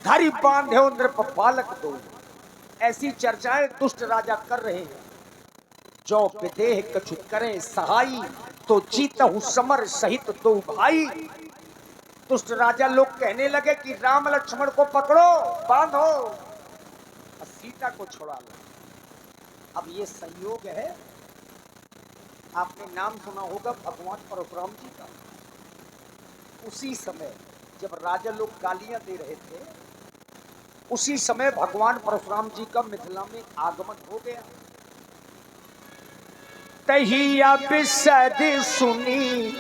धरि बांधे नृप बालक दो। ऐसी चर्चाएं दुष्ट राजा कर रहे हैं। जो विदेह कछु करे सहाई, तो जीतहु समर सहित दो भाई। दुष्ट राजा लोग कहने लगे कि राम लक्ष्मण को पकड़ो, बांधो और सीता को छुड़ा लो। अब ये संयोग है, आपने नाम सुना होगा भगवान परशुराम जी का। उसी समय जब राजा लोग गालियां दे रहे थे, उसी समय भगवान परशुराम जी का मिथिला में आगमन हो गया। तहिया बिसद सुनी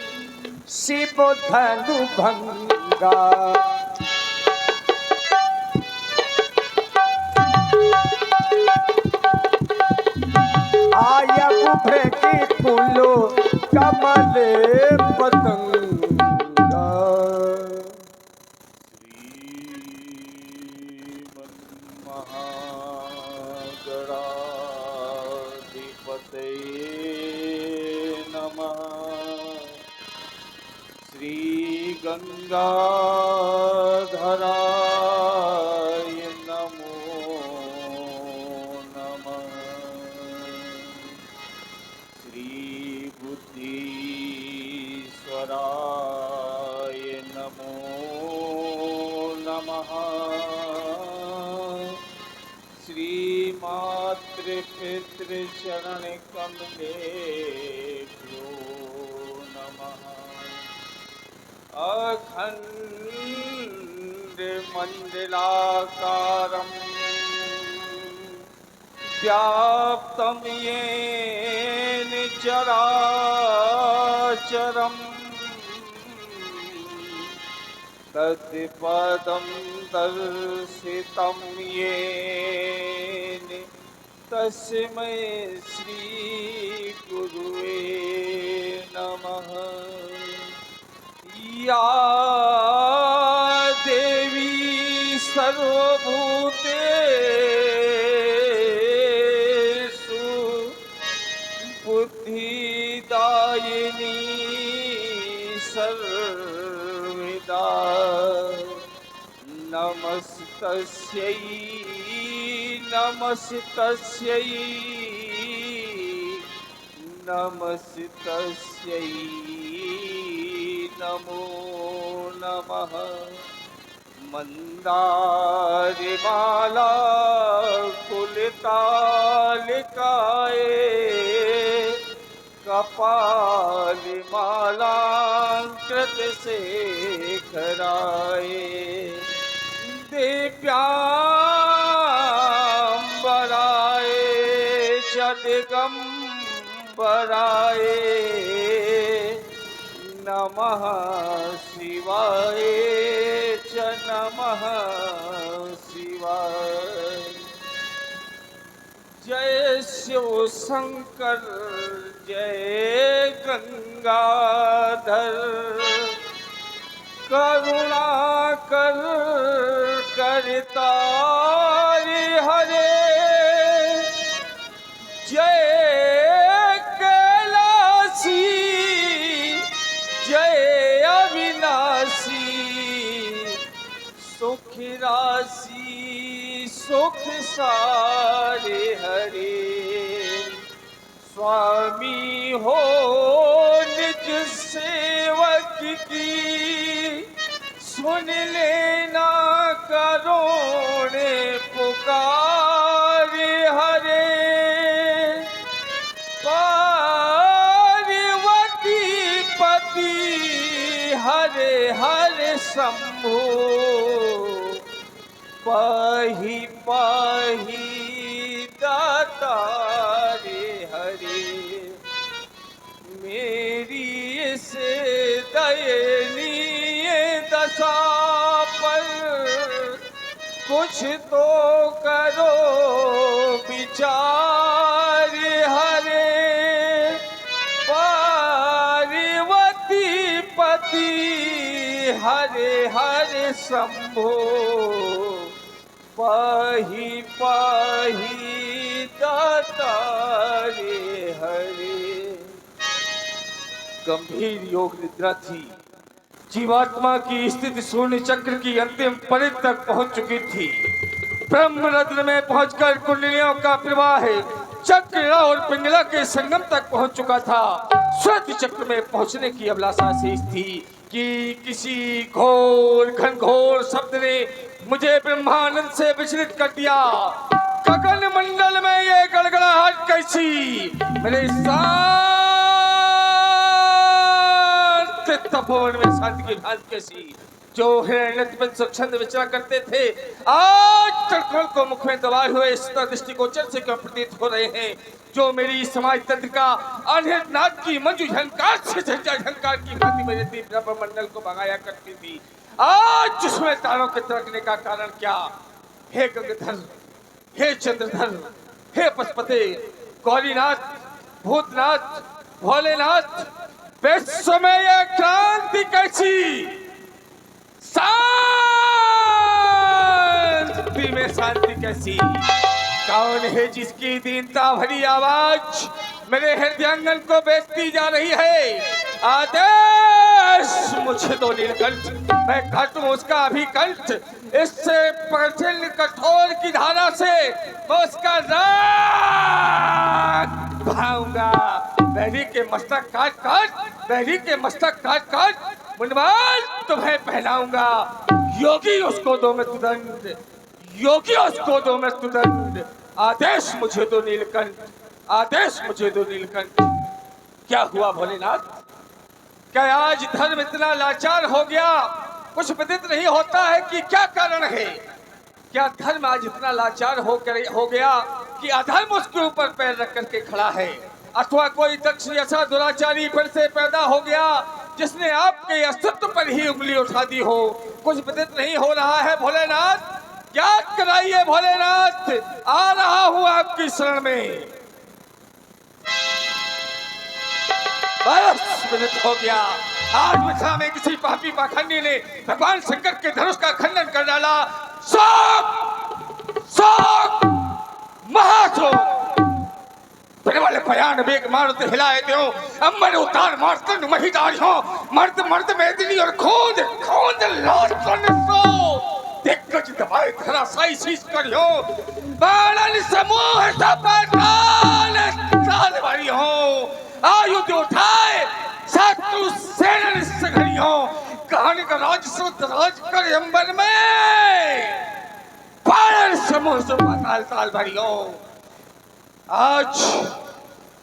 शिव धनु भंगा, आया उभरे की कुलो कमल पतंगा। श्री गंगाधराय नमो नमः। श्री बुद्धीश्वराय नमो नमः। श्री मातृपितृचरण कमलेभ्यो नमः। अखंड मंडलाकारं व्याप्तं येन चराचरं तत्पदं दर्शितं येन तस्मै श्री गुरुवे नमः। या देवी सर्वभूतेषु बुद्धिदायिनी सर्वदा नमस्तस्यै नमस्तस्यै नमस्तस्यै नमो नमः। मंदारिमाला कुलितालिकाय कपालिमालाकृतशेखराय दिव्यांबराय च दिगंबराय नमः शिवाय च नमः शिवाय। जय शिव शंकर जय गंगाधर, करुणाकर करतारि हरे। जय कैलासी जय अविनाशी, सुख राशि सुख सारे हरे। स्वामी हो निज सेवक की, सुन लेना करुण पुकार हरे। पार्वती पति हरे हरे शंभो, पाहि पाहि दातारे हरे। मेरी इस दयनीय दशा पर कुछ तो करो विचार हरे। पार्वती पति हरे हरे शंभो, पाहि पाहि दातारे हरे। गंभीर योग निद्रा थी। जीवात्मा की स्थिति शून्य चक्र की अंतिम परिधि तक पहुंच चुकी थी। ब्रह्म रत्न में पहुंचकर कुंडलियों का प्रवाह चक्र और पिंगला के संगम तक पहुंच चुका था। श्वेत चक्र में पहुंचने की अभिलाषा शेष थी कि किसी घोर घनघोर शब्द ने मुझे ब्रह्मानंद से विचलित कर दिया। गगन मंडल में ये गड़गड़ाहट कैसी, मेरे तपोवन में शांति की भांति कैसी। जो हिरण्यवत छंद विचरा करते थे, आज तड़कोल को मुख में दबाए हुए इस दृष्टिगोचर से क्यों प्रतीत हो रहे हैं। जो मेरी समाज तंत्र का अनिर्नाद की मंजू झंकार से झंझा झंकार की भांति मेरे दीप मंडल को भगाया करती थी, आज उसमें तारों के तिलकने का कारण क्या। हे गंगाधर, हे चंद्रधर, हे पशुपते, गौरीनाथ, भूतनाथ, भोलेनाथ, विश्व में ये क्रांति कैसी। शांति में शांति कैसी। कौन है जिसकी दीनता भरी आवाज मेरे हृदयांगन को बेचती जा रही है। आदेश मुझे तो नीलकंठ, मैं काटूं उसका अभिकंठ। इससे प्रचंड कठोर की धारा से मैं उसका राग भाऊंगा। बैरी के मस्तक काट काट, बैरी के मस्तक काट काट मुंडमाल तुम्हें पहनाऊंगा। योगी उसको दो मैं तुदंड, योगी उसको दो मैं तुदंड। आदेश मुझे दो नीलकंठ, आदेश मुझे दो नीलकंठ। क्या हुआ भोलेनाथ, क्या आज धर्म इतना लाचार हो गया, कुछ प्रतीत नहीं होता है कि क्या कारण है। क्या धर्म आज इतना लाचार हो गया कि अधर्म उसके ऊपर पैर रख करके खड़ा है, अथवा कोई दक्ष ऐसा दुराचारी फिर से पैदा हो गया जिसने आपके अस्तित्व पर ही उंगली उठा दी हो। कुछ प्रतीत नहीं हो रहा है भोलेनाथ, याद कराइए भोलेनाथ, आ रहा हूं आपकी शरण में। बस मिनट हो गया। आज मिथिला में किसी पापी पाखंडी ने भगवान शंकर के धनुष का खंडन कर डाला। शोक, शोक, महाशोक। वाले बयान बेग मारुत हिलाए दो, अम्बर उतार मार्तन महिदार हो, मर्द मर्द मेदिनी और खोद खोद लाश सो। दिग्गज दबाए धराशायी शीश करियो, बाणन समूह सपकाल साल भरी हो। आयुध उठाए शत्रु सेना सघरी हो, कहानी का राज राज कर अंबर में। बाणन समूह सपकाल साल भरी हो। आज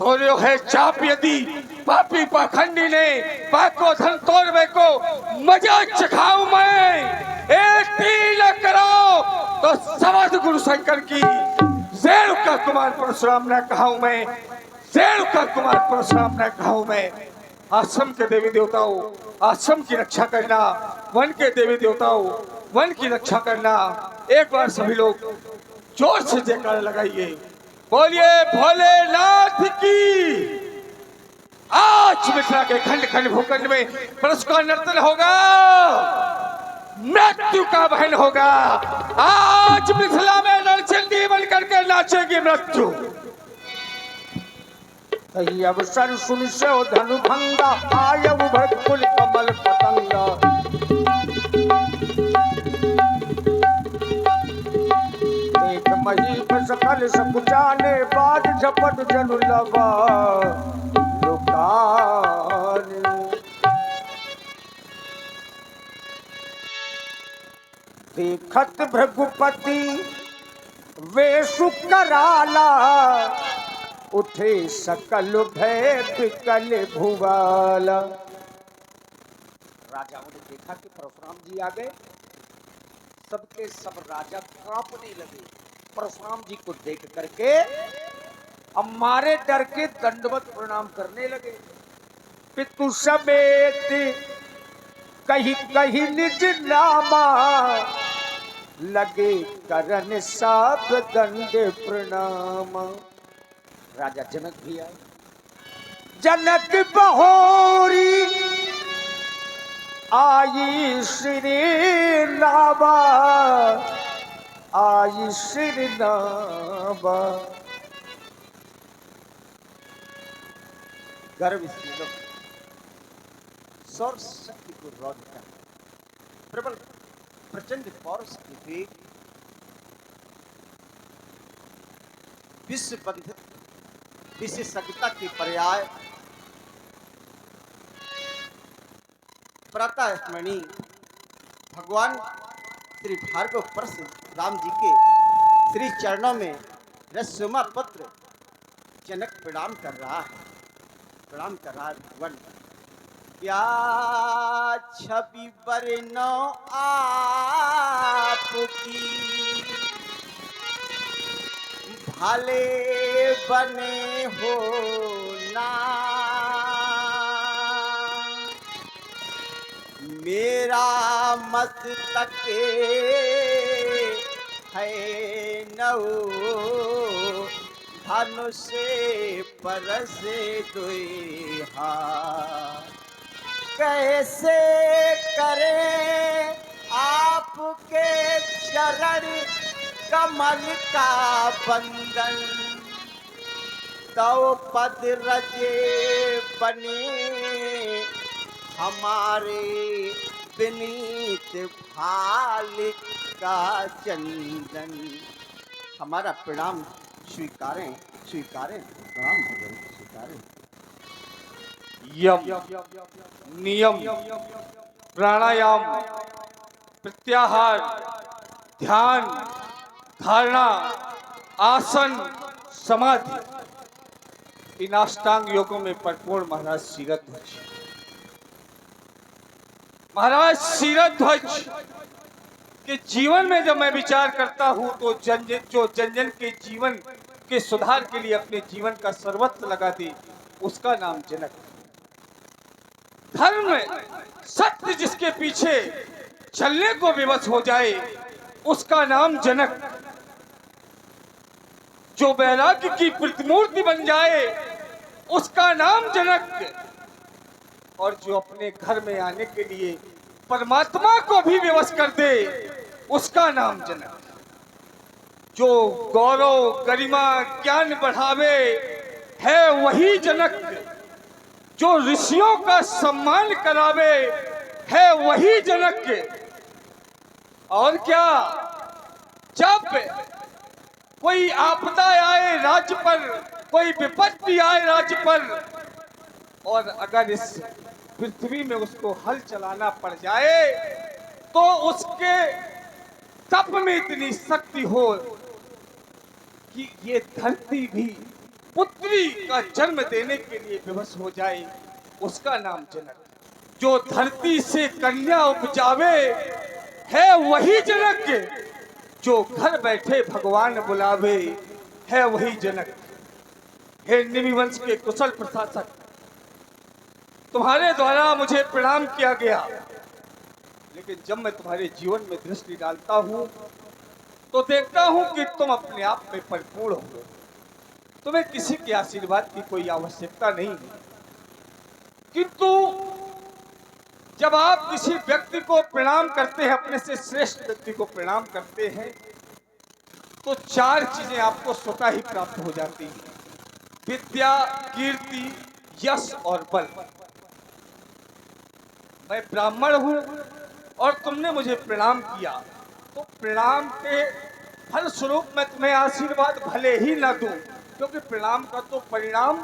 थोड़े है चाप यदि पापी पाखंडी ने पाको धन तोड़वे को मजा चखाऊं मैं। एक तीन करो तो समझ गुरु शंकर की शेर का कुमार परशुराम ने कहा मैं, शेर का कुमार परशुराम ने कहा मैं। आश्रम के देवी देवताओं, आश्रम की रक्षा करना, वन के देवी देवताओं, वन की रक्षा करना। एक बार सभी लोग जोर से जयकारा लगाइए, बोलिए भोलेनाथ की। आज मिथिला के खंड खंड भूखंड में परशु का नर्तन होगा, मृत्यु का बहन होगा। आज मिथिला में नरचंडी बन करके नाचेगी मृत्यु। अवसर सुन से धनु भंगा, आयु भकुल कमल पतंगा। मही सकल सब जाने, बाद झपट जनु लवा लुकान। देखत भृगुपति वे सुकराला, उठे सकल भय विकल भुवाला। राजाओं ने देखा कि परशुराम जी आ गए, सबके सब राजा कांपने लगे। परशुराम जी को देख करके हमारे डर के दंडवत प्रणाम करने लगे। पितु समेत कही कही निज नामा, लगे करन सब दंड प्रणाम। राजा जनक भी आए। जनक बहोरी आई श्री नावा, आई श्री नावा। गर्व स्वर शक्ति को रौद कर प्रबल प्रचंड पौरुष के वेग, विश्व बंधित विशेषज्ञता के पर्याय, प्रातः स्मरणीय भगवान श्री भार्गव परशु राम जी के श्री चरणों में रसोमा पत्र जनक प्रणाम कर रहा है, प्रणाम कर रहा है। भगवान क्या छवि बरनो आपकी, भले बने हो ना, मेरा मस्तक है नौ धनुष परस दुहा, कैसे करें आपके चरण कमल का बंदन, तो पद रजे बने हमारे विनीत भाल का चंदन। हमारा प्रणाम स्वीकारें, स्वीकारें, प्रणाम भगवान स्वीकारें। यम, नियम, प्राणायाम, प्रत्याहार, ध्यान, धारणा, आसन, समाधि, इन अष्टांग योगों में परिपूर्ण महाराज शीरध्वज, महाराज शीरध्वज के जीवन में जब मैं विचार करता हूं तो जन जन के जीवन के सुधार के लिए अपने जीवन का सर्वस्व लगा दे, उसका नाम जनक। धर्म सत्य जिसके पीछे चलने को विवश हो जाए, उसका नाम जनक। जो वैराग्य की प्रतिमूर्ति बन जाए, उसका नाम जनक। और जो अपने घर में आने के लिए परमात्मा को भी विवश कर दे, उसका नाम जनक। जो गौरव गरिमा ज्ञान बढ़ावे है वही जनक। जो ऋषियों का सम्मान करावे है वही जनक। और क्या, जब कोई आपदा आए राज्य पर, कोई विपत्ति आए राज्य पर, और अगर इस पृथ्वी में उसको हल चलाना पड़ जाए, तो उसके तप में इतनी शक्ति हो कि ये धरती भी पुत्री का जन्म देने के लिए विवश हो जाए, उसका नाम जनक। जो धरती से कन्या उपजावे है वही जनक। जो घर बैठे भगवान बुलावे है वही जनक। हे निमि वंश के कुशल प्रशासक, तुम्हारे द्वारा मुझे प्रणाम किया गया, लेकिन जब मैं तुम्हारे जीवन में दृष्टि डालता हूं तो देखता हूं कि तुम अपने आप में परिपूर्ण हो। तुम्हें किसी के आशीर्वाद की कोई आवश्यकता नहीं है, किंतु जब आप किसी व्यक्ति को प्रणाम करते हैं, अपने से श्रेष्ठ व्यक्ति को प्रणाम करते हैं, तो चार चीजें आपको स्वतः ही प्राप्त हो जाती हैं: विद्या, कीर्ति, यश और बल। मैं ब्राह्मण हूं और तुमने मुझे प्रणाम किया, तो प्रणाम के फल स्वरूप मैं तुम्हें आशीर्वाद भले ही न दूं, क्योंकि प्रणाम का तो परिणाम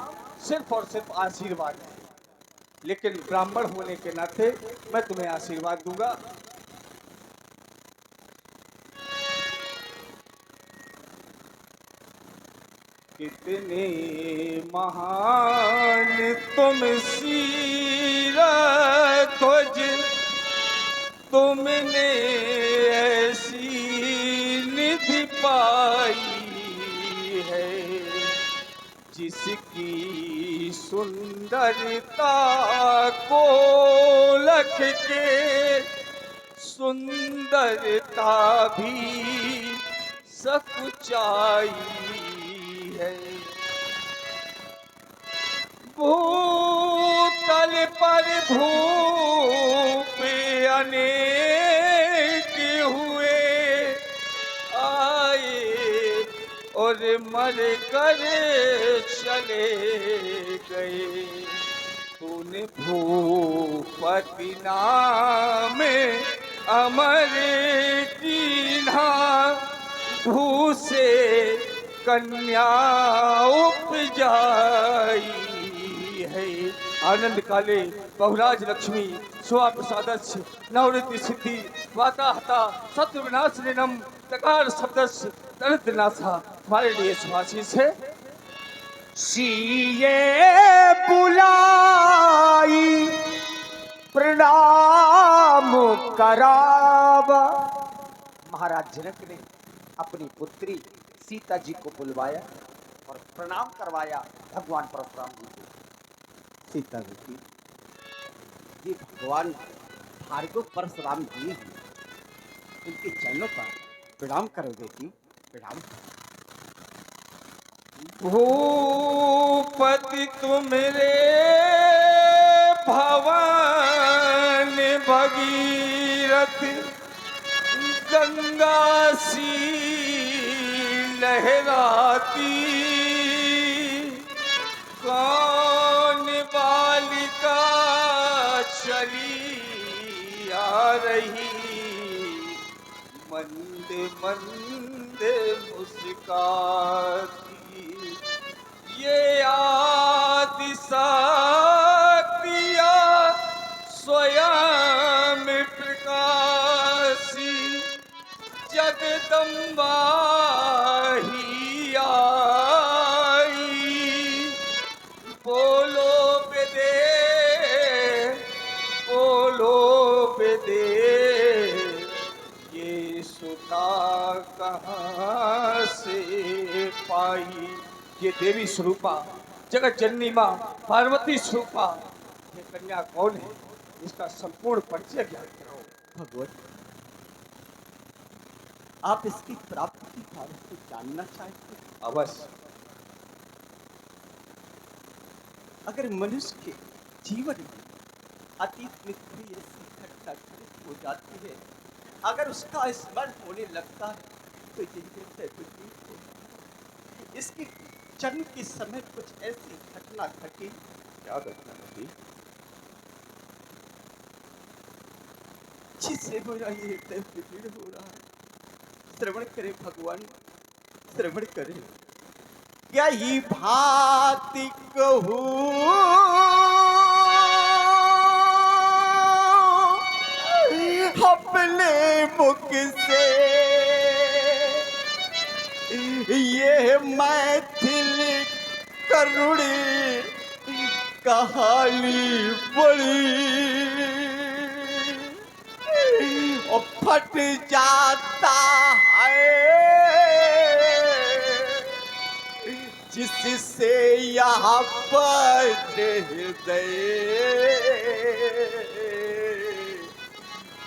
सिर्फ और सिर्फ आशीर्वाद है, लेकिन ब्राह्मण होने के नाते मैं तुम्हें आशीर्वाद दूंगा। कितने महान तुम शीरध्वज, तुमने ऐसी निधि पाई है, जिसकी सुंदरता को लख के सुंदरता भी सकुचाई है। भूतल पर भूप अनेक हुए, आए और मर कर चले गए। तूने भूपति नाम अमर कीन्हा भूसे कन्या उपजाई है। आनंद काले बहुराज लक्ष्मी स्वा प्रसादस्य नवरति सिद्धि वाता हता शत्रु विनाशनिनम तकार शब्दस्य दरिद्रनाथा। हमारे लिए सुभाषित है। सीए बुलाई प्रणाम करावा। महाराज जनक ने अपनी पुत्री सीता जी को बुलवाया और प्रणाम करवाया भगवान परशुराम जी को। सीता बेटी, ये भगवान भार्गव परशुराम जी हैं, इनके चरणों पर प्रणाम करो बेटी, प्रणाम। भूपति तुमरे भवन भगीरथ गंगा सी लहराती। कौन बालिका चली आ रही मंद मंद मुस्काती। ये आदि शक्तिया स्वयं प्रकाशी जगदम्बा ही आई। बोलो बेदे बोलो बेदे ये सुता कहाँ से पाई। ये देवी स्वरूपा जगत जननी माँ पार्वती स्वरूपा ये कन्या कौन है, इसका संपूर्ण परिचय ज्ञान करो। भगवत, आप इसकी प्राप्ति के बारे में जानना चाहते हैं? अवश्य। अगर मनुष्य के जीवन में अतीत में कोई ऐसी घटना घटित हो जाती है, अगर उसका स्मरण होने लगता है तो ये हृदय विचलित हो जाता है। इसके जन्म के समय कुछ ऐसी घटना घटी। क्या घटना घटी? जिससे मेरा ये हृदय विचलित हो रहा है। श्रवण करे भगवान, श्रवण करे। क्या ही भांति कहूँ अपने मुख से, ये मैथिल करुणी कहानी बड़ी और फट जाता है जिससे यहाँ पर हृदय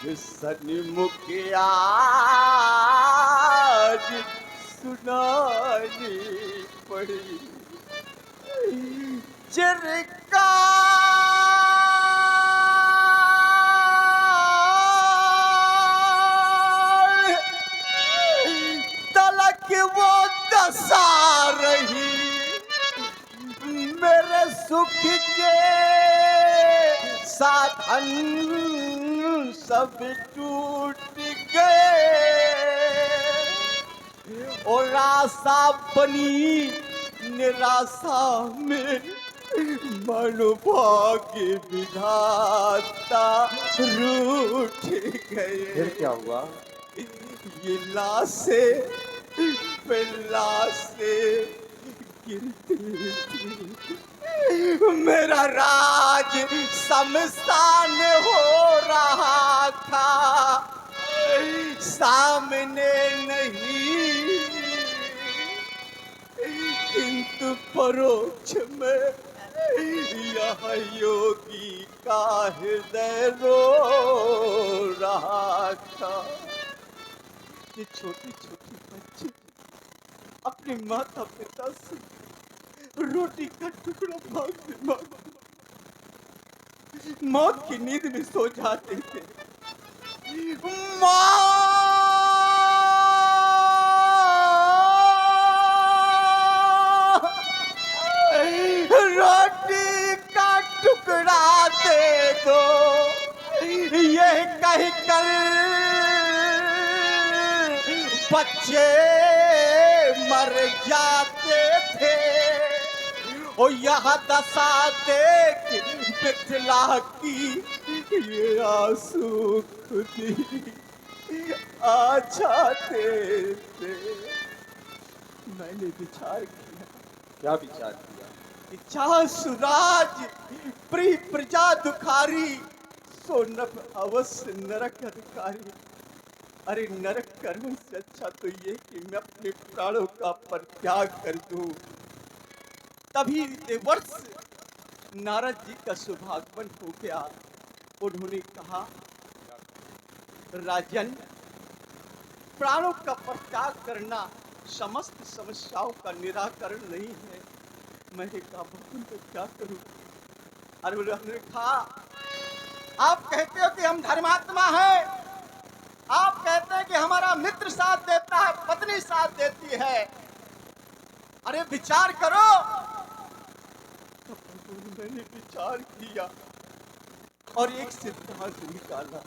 सन्मुख आज सुनानी पड़ी। चिरका तलक वो दशा रही, मेरे सुख के साधन सब टूट गए और आशा बनी निराशा में मनोभाग्य विधाता रूठ गए। फिर क्या हुआ? ये लाशे पे लाशे गिरती थी। मेरा राज शमशान हो रहा था, सामने नहीं किंतु परोक्ष में यह योगी का हृदय रो रहा था। ये छोटे छोटे बच्चे अपने माता पिता से रोटी का टुकड़ा मांगते मौत की नींद में सो जाते थे। रोटी का टुकड़ा दे दो, ये कह कर बच्चे मर जाते थे। ओ यह दशा देख बिथला की ये आंसू खुद ही आ जाते थे। मैंने विचार किया क्या विचार किया? कि चाह सुराज प्रिय प्रजा दुखारी, सोनभ अवश्य नरक अधिकारी। अरे नरक कर्म से अच्छा तो ये कि मैं अपने प्राणों का परित्याग कर दूं। तभी देवर्ष नारद जी का शुभागमन हो गया। उन्होंने कहा, राजन, प्राणों का परित्याग करना समस्त समस्याओं का निराकरण नहीं है। मैंने कहा, भगवान तो क्या करूं? अरे उन्होंने कहा, आप कहते हो कि हम धर्मात्मा हैं, आप कहते हैं कि हमारा मित्र साथ देता है, पत्नी साथ देती है। अरे विचार करो। तो मैंने विचार किया और एक सिद्धांत निकाला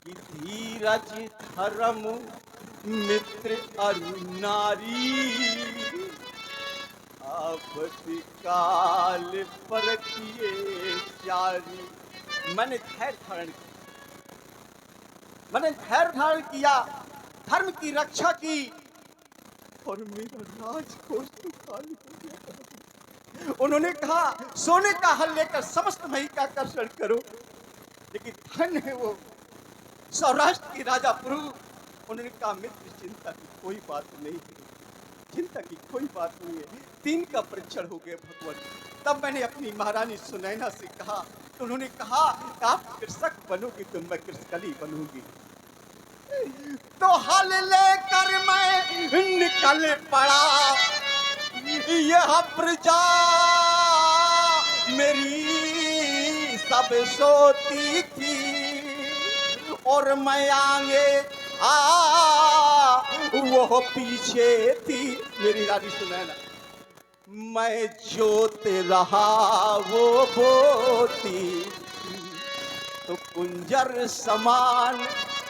कि धीरज धर्म मित्र और नारी आपसी काल पर किए जारी। मैंने धैर्य धारण किया, धर्म की रक्षा की और मेरा राजकोष तो खाली हो गया। उन्होंने कहा, सोने का हल लेकर समस्त मही का आकर्षण करो। लेकिन धन है वो सौराष्ट्र की राजा प्रभु। उन्होंने कहा, मित्र चिंता की कोई बात नहीं है, चिंता की कोई बात नहीं है। 3 का परीक्षण हो गया भगवान। तब मैंने अपनी महारानी सुनैना से कहा, तो उन्होंने कहा, आप कृषक बनोगी तो मैं कृषकली बनूंगी। तो हल लेकर मैं निकल पड़ा। यह प्रजा मेरी सब सोती थी और मैं आगे वो पीछे थी। मेरी रानी सुनैना, मैं जोते रहा वो बोती, तो कुंजर समान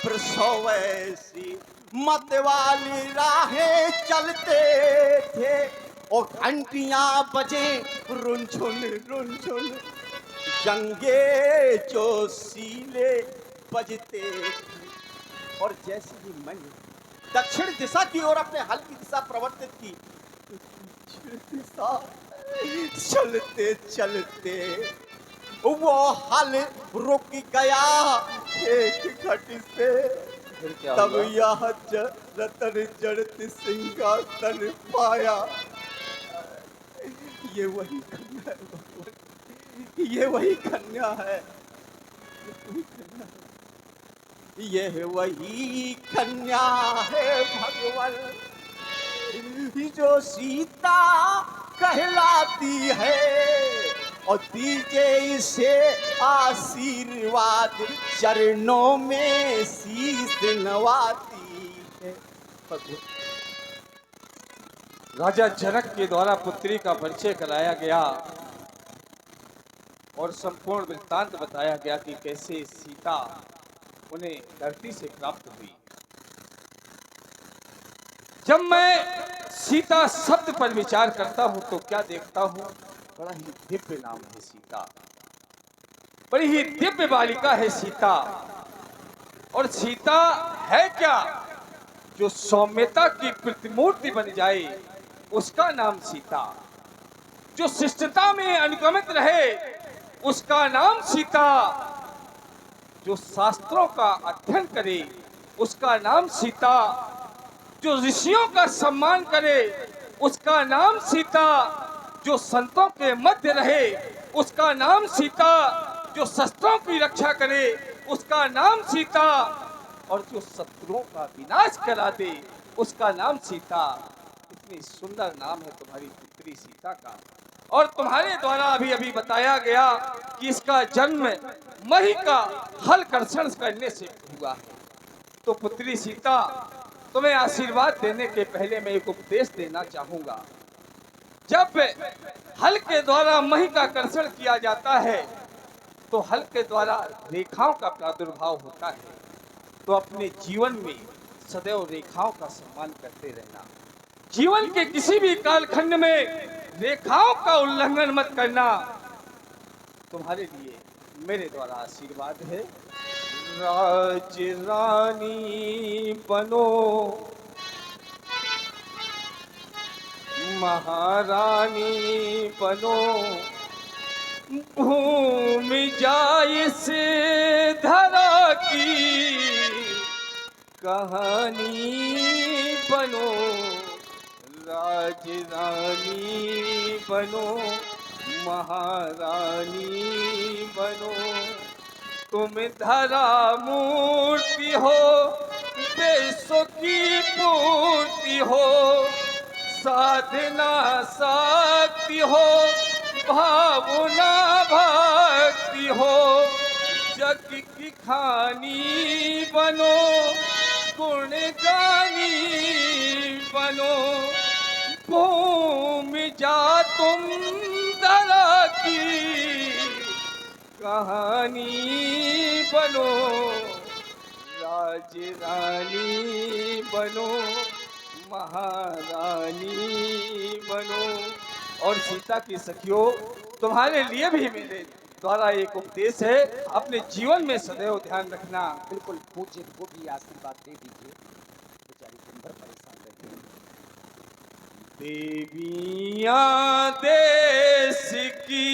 प्रसव ऐसी मत वाली राहें चलते थे। और घंटियां बजे रुनझुन रुनझुन, जंगे जो सीले बजते थे। और जैसे ही मैंने दक्षिण दिशा की ओर अपने हल की दिशा प्रवर्तित की, दिशा चलते चलते वो हल रुक गया एक घटी से। तब यह रतन जड़त सिंहासन पाया। ये वही कन्या है भगवान, ये वही कन्या है, ये वही कन्या है भगवान, जो सीता कहलाती है। और दीजिए इसे आशीर्वाद, चरणों में शीश नवाती है। राजा जनक के द्वारा पुत्री का परिचय कराया गया और संपूर्ण वृत्तांत बताया गया कि कैसे सीता उन्हें धरती से प्राप्त हुई। जब मैं सीता शब्द पर विचार करता हूं तो क्या देखता हूं? बड़ा ही दिव्य नाम है सीता, बड़ी ही दिव्य बालिका है सीता। और सीता है क्या? जो सौम्यता की प्रतिमूर्ति बन जाए उसका नाम सीता, जो शिष्टता में अनुगमित रहे उसका नाम सीता, जो शास्त्रों का अध्ययन करे उसका नाम सीता, जो ऋषियों का सम्मान करे उसका नाम सीता, जो संतों के मध्य रहे उसका नाम सीता, जो शस्त्रों की रक्षा करे उसका नाम सीता, और जो शत्रुओं का विनाश करा दे उसका नाम सीता। इतनी सुंदर नाम है तुम्हारी पुत्री सीता का। और तुम्हारे द्वारा अभी अभी बताया गया कि इसका जन्म मही का हल कर्षण करने से हुआ है। तो पुत्री सीता, तुम्हें आशीर्वाद देने के पहले मैं एक उपदेश देना चाहूंगा। जब हल के द्वारा मही का कर्षण किया जाता है तो हल के द्वारा रेखाओं का प्रादुर्भाव होता है। तो अपने जीवन में सदैव रेखाओं का सम्मान करते रहना। जीवन के किसी भी कालखंड में रेखाओं का उल्लंघन मत करना। तुम्हारे लिए मेरे द्वारा आशीर्वाद है। राज रानी बनो, महारानी बनो, भूमि जाए से धरा की कहानी बनो। राज रानी बनो, महारानी बनो, तुम धरा मूर्ति हो, देशों की पूर्ति हो, साधना शक्ति हो, भावना भक्ति हो, जग की खानी बनो, गुणगानी बनो, भूमि जा तुम दरा की कहानी बनो। राज रानी बनो, महारानी बनो। और सीता की सखियों, तुम्हारे लिए भी मेरे द्वारा एक उपदेश है, अपने जीवन में सदैव ध्यान रखना। बिल्कुल पूज्य को भी आशीर्वाद दे दीजिए, बेचारी दिन भर परेशान रहती है। देवियां देश की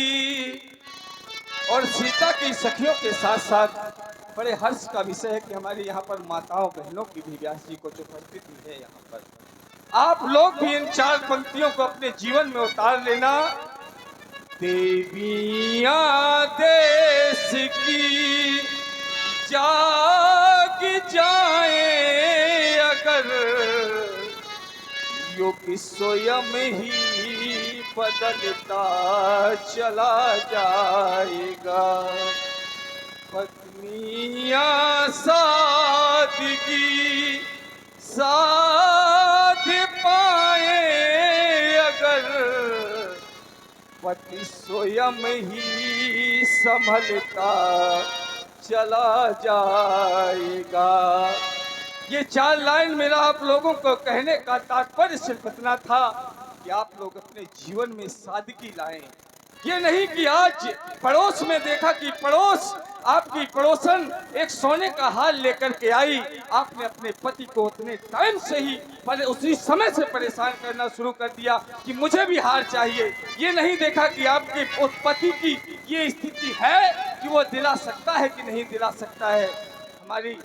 और सीता की सखियों के साथ साथ बड़े हर्ष का विषय है कि हमारे यहाँ पर माताओं बहनों की भी व्यास जी को जो उपस्थिति है यहाँ पर, आप लोग भी इन 4 पंक्तियों को अपने जीवन में उतार लेना। देवियां देश की जाग जाए अगर, युग स्वयं ही बदलता चला जाएगा। पत्नियां सादगी साध पाए अगर, पति स्वयं ही संभलता चला जाएगा। ये 4 लाइन मेरा आप लोगों को कहने का तात्पर्य सिर्फ इतना था कि आप लोग अपने जीवन में सादगी लाएं। ये नहीं कि आज पड़ोस में देखा कि पड़ोस आपकी पड़ोसन एक सोने का हार लेकर के आई, आपने अपने पति को उतने टाइम से ही उसी समय से परेशान करना शुरू कर दिया कि मुझे भी हार चाहिए। ये नहीं देखा कि आपके पति की ये स्थिति है कि वो दिला सकता है कि नहीं दिला सकता है। हमारी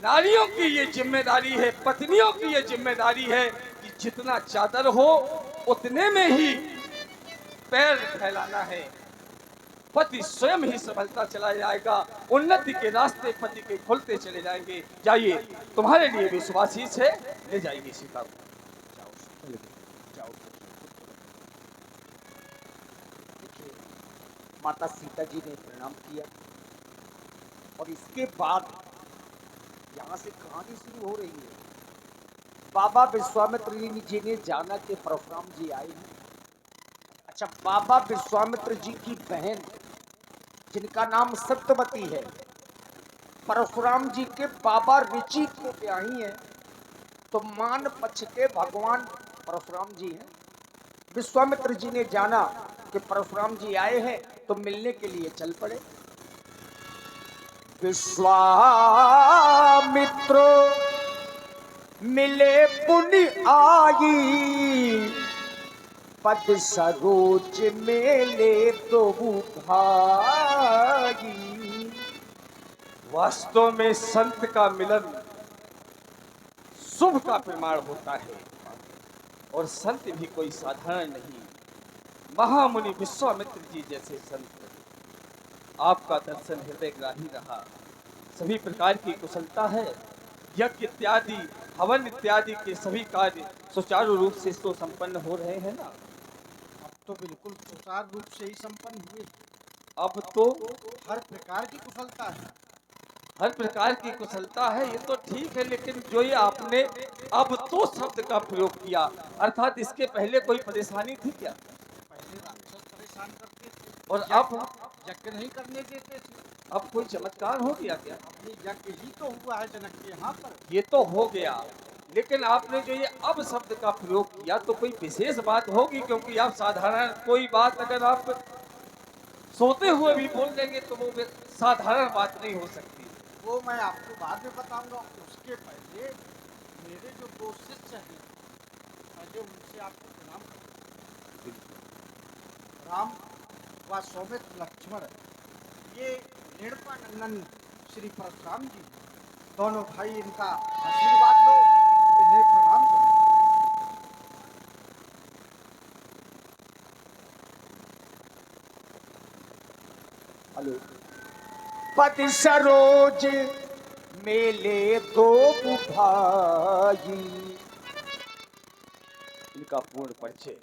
नारियों की ये जिम्मेदारी है, पत्नियों की ये जिम्मेदारी है कि जितना चादर हो उतने में ही पैर फैलाना है। पति स्वयं ही संभलता चला जाएगा, उन्नति के रास्ते पति के खुलते चले जाएंगे। जाइए, तुम्हारे लिए भी सुभाषिस है, ले जाइए सीता को। जाओ जाओ। देखिए, माता सीता जी ने प्रणाम किया और इसके बाद यहाँ से कहानी शुरू हो रही है। बाबा विश्वामित्र जी ने जाना कि परशुराम जी आए हैं। अच्छा, बाबा विश्वामित्र जी की बहन जिनका नाम सत्यवती है, परशुराम जी के बाबा ऋषि को ब्याही है, तो मान पक्ष के भगवान परशुराम जी हैं। विश्वामित्र जी ने जाना कि परशुराम जी आए हैं तो मिलने के लिए चल पड़े। विश्वामित्र मिले पुनि आई, पद सरोज मेले तो भाई। वास्तव में संत का मिलन शुभ का प्रमाण होता है और संत भी कोई साधारण नहीं। महामुनि विश्वामित्र जी जैसे संत, आपका दर्शन हृदयग्राही रहा। सभी प्रकार की कुशलता है, यज्ञ इत्यादि हवन इत्यादि के सभी कार्य सुचारू रूप से तो संपन्न हो रहे हैं ना? अब तो बिल्कुल सुचारू रूप से ही संपन्न हुए। अब तो हर प्रकार की कुशलता है। हर प्रकार की कुशलता है, ये तो ठीक है, लेकिन जो ये आपने अब तो शब्द का प्रयोग किया, अर्थात इसके पहले कोई परेशानी थी क्या? पहले राक्षस परेशान करते थे और अब यज्ञ नहीं करने देते थे। अब कोई चमत्कार हो गया क्या? अपनी यज्ञ ही तो हुआ है जनक के यहाँ पर। ये तो हो गया, लेकिन आपने जो ये अब शब्द का प्रयोग किया तो कोई विशेष बात होगी, क्योंकि आप साधारण कोई बात अगर आप सोते हुए भी बोल देंगे तो वो साधारण बात नहीं हो सकती। वो मैं आपको बाद में बताऊंगा। उसके पहले मेरे जो दो शिष्य हैं, पहले उनसे आपको प्रणाम करता हूं। राम व सौमित्र लक्ष्मण, ये रेणुका नंदन श्री परशुराम जी, दोनों भाई, इनका आशीर्वाद लो, इन्हें प्रणाम करो। हेलो। पति सरोज मेले दो भाई। इनका पूर्ण परिचय।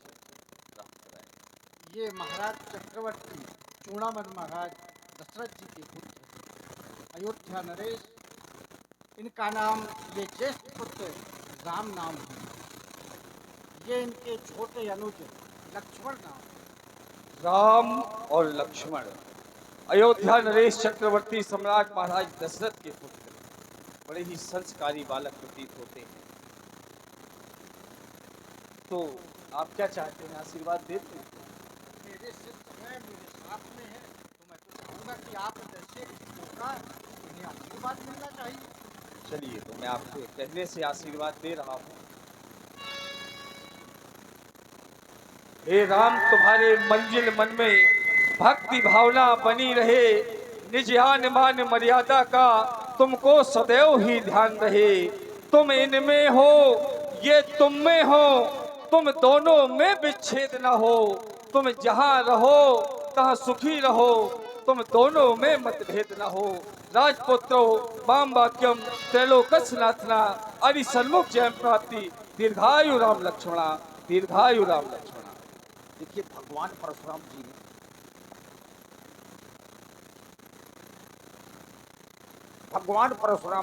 ये महाराज चक्रवर्ती चूड़ामन महाराज दशरथ जी के पुत्र अयोध्या नरेश, इनका नाम, ये ज्येष्ठ पुत्र राम नाम है। ये इनके छोटे अनुज लक्ष्मण नाम है। राम और लक्ष्मण अयोध्या नरेश चक्रवर्ती सम्राट महाराज दशरथ के पुत्र, बड़े ही संस्कारी बालक प्रतीत होते हैं। तो आप क्या चाहते हैं, आशीर्वाद देते हैं? मेरे शिष्य हैं, मेरे साथ में हैं, तो मैं तो चाहूँगा कि आप जैसे होगा इन्हें आशीर्वाद मिलना चाहिए। चलिए, तो मैं आपके कहने से आशीर्वाद दे रहा हूँ। हे राम, तुम्हारे मंजिल मन में भक्ति भावना बनी रहे, निज आन मान मर्यादा का तुमको सदैव ही ध्यान रहे। तुम इनमें हो, ये तुम में हो, तुम दोनों में विच्छेद न हो। तुम जहाँ रहो तहाँ सुखी रहो, तुम दोनों में मतभेद न हो। राजपुत्रो वाम वाक्यम त्रैलोकस्नाथना, अरि सन्मुख जय प्राप्ति, दीर्घायु राम लक्ष्मणा, दीर्घायु राम लक्ष्मणा। देखिए, भगवान परशुराम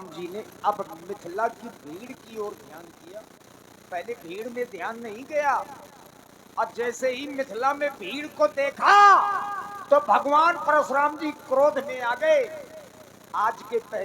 जी ने अब मिथिला की भीड़ की ओर ध्यान किया। पहले भीड़ में ध्यान नहीं गया। अब जैसे ही मिथिला में भीड़ को देखा तो भगवान परशुराम जी क्रोध में आ गए। आज के पहले